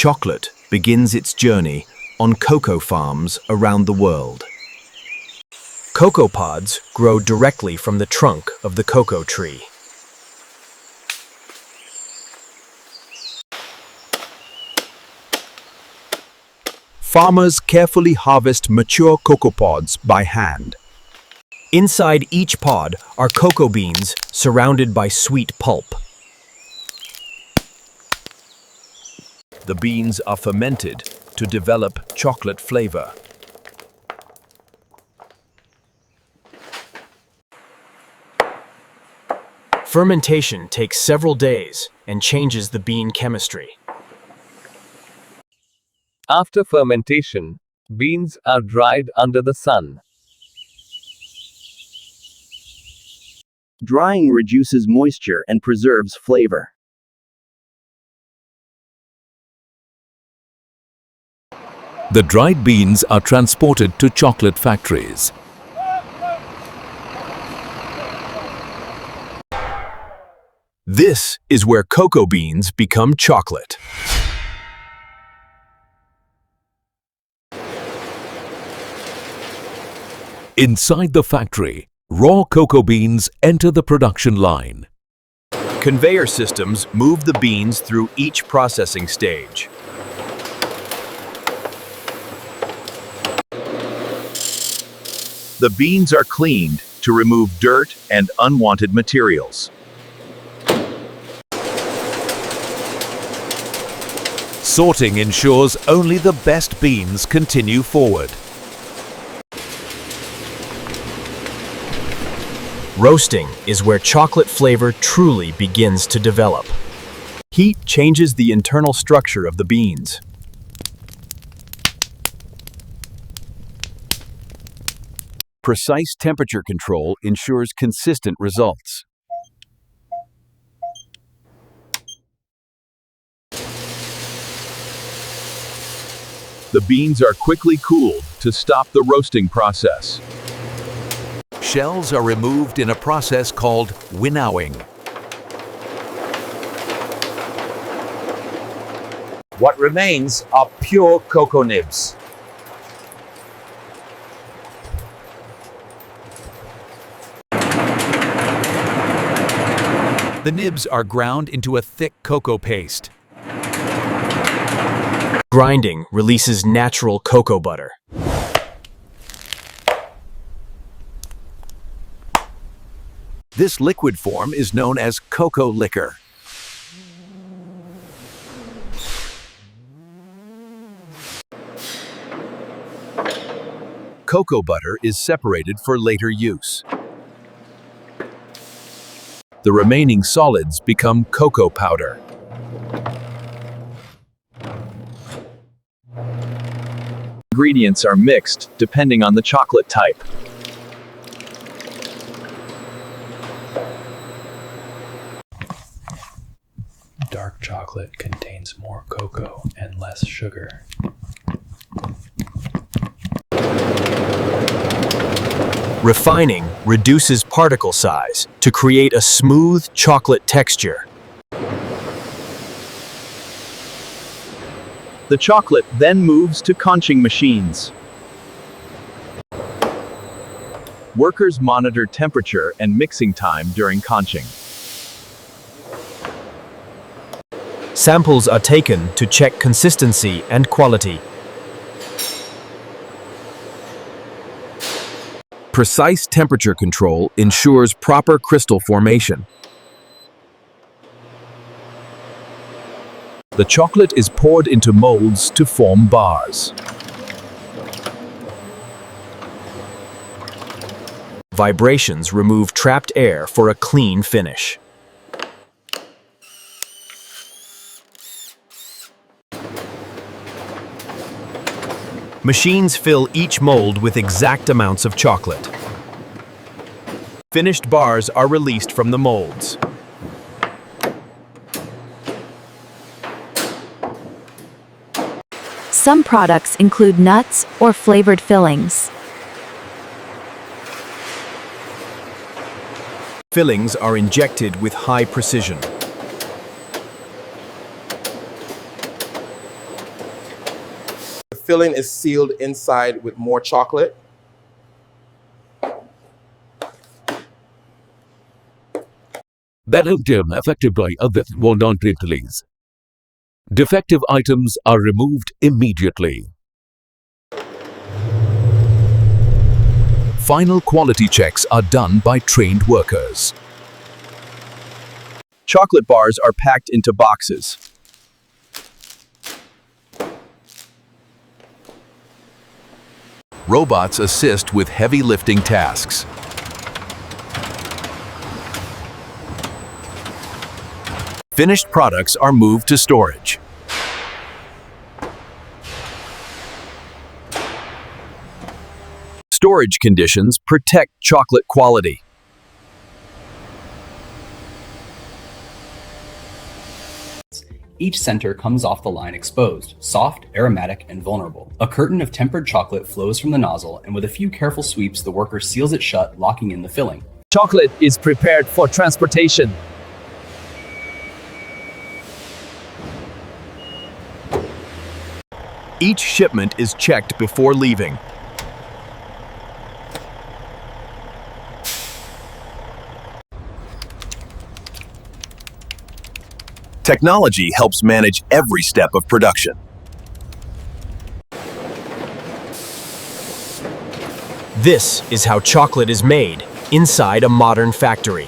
chocolate begins its journey on cocoa farms around the world. Cocoa pods grow directly from the trunk of the cocoa tree. Farmers carefully harvest mature cocoa pods by hand. Inside each pod are cocoa beans surrounded by sweet pulp. The beans are fermented to develop chocolate flavor. Fermentation takes several days and changes the bean chemistry. After fermentation, beans are dried under the sun. Drying reduces moisture and preserves flavor. The dried beans are transported to chocolate factories. This is where cocoa beans become chocolate. Inside the factory, raw cocoa beans enter the production line. Conveyor systems move the beans through each processing stage. The beans are cleaned to remove dirt and unwanted materials. Sorting ensures only the best beans continue forward. Roasting is where chocolate flavor truly begins to develop. Heat changes the internal structure of the beans. Precise temperature control ensures consistent results. The beans are quickly cooled to stop the roasting process. Shells are removed in a process called winnowing. What remains are pure cocoa nibs. The nibs are ground into a thick cocoa paste. Grinding releases natural cocoa butter. This liquid form is known as cocoa liquor. Cocoa butter is separated for later use. The remaining solids become cocoa powder. Ingredients are mixed depending on the chocolate type. Dark chocolate contains more cocoa and less sugar. Refining reduces particle size to create a smooth chocolate texture. The chocolate then moves to conching machines. Workers monitor temperature and mixing time during conching. Samples are taken to check consistency and quality. Precise temperature control ensures proper crystal formation. The chocolate is poured into molds to form bars. Vibrations remove trapped air for a clean finish. Machines fill each mold with exact amounts of chocolate. Finished bars are released from the molds. Some products include nuts or flavored fillings. Fillings are injected with high precision. filling is sealed inside with more chocolate. Belgium affected by other release. Defective items are removed immediately. Final quality checks are done by trained workers. Chocolate bars are packed into boxes. Robots assist with heavy lifting tasks. Finished products are moved to storage. Storage conditions protect chocolate quality. Each center comes off the line exposed, soft, aromatic, and vulnerable. A curtain of tempered chocolate flows from the nozzle, and with a few careful sweeps, the worker seals it shut, locking in the filling. Chocolate is prepared for transportation. Each shipment is checked before leaving. Technology helps manage every step of production. This is how chocolate is made inside a modern factory.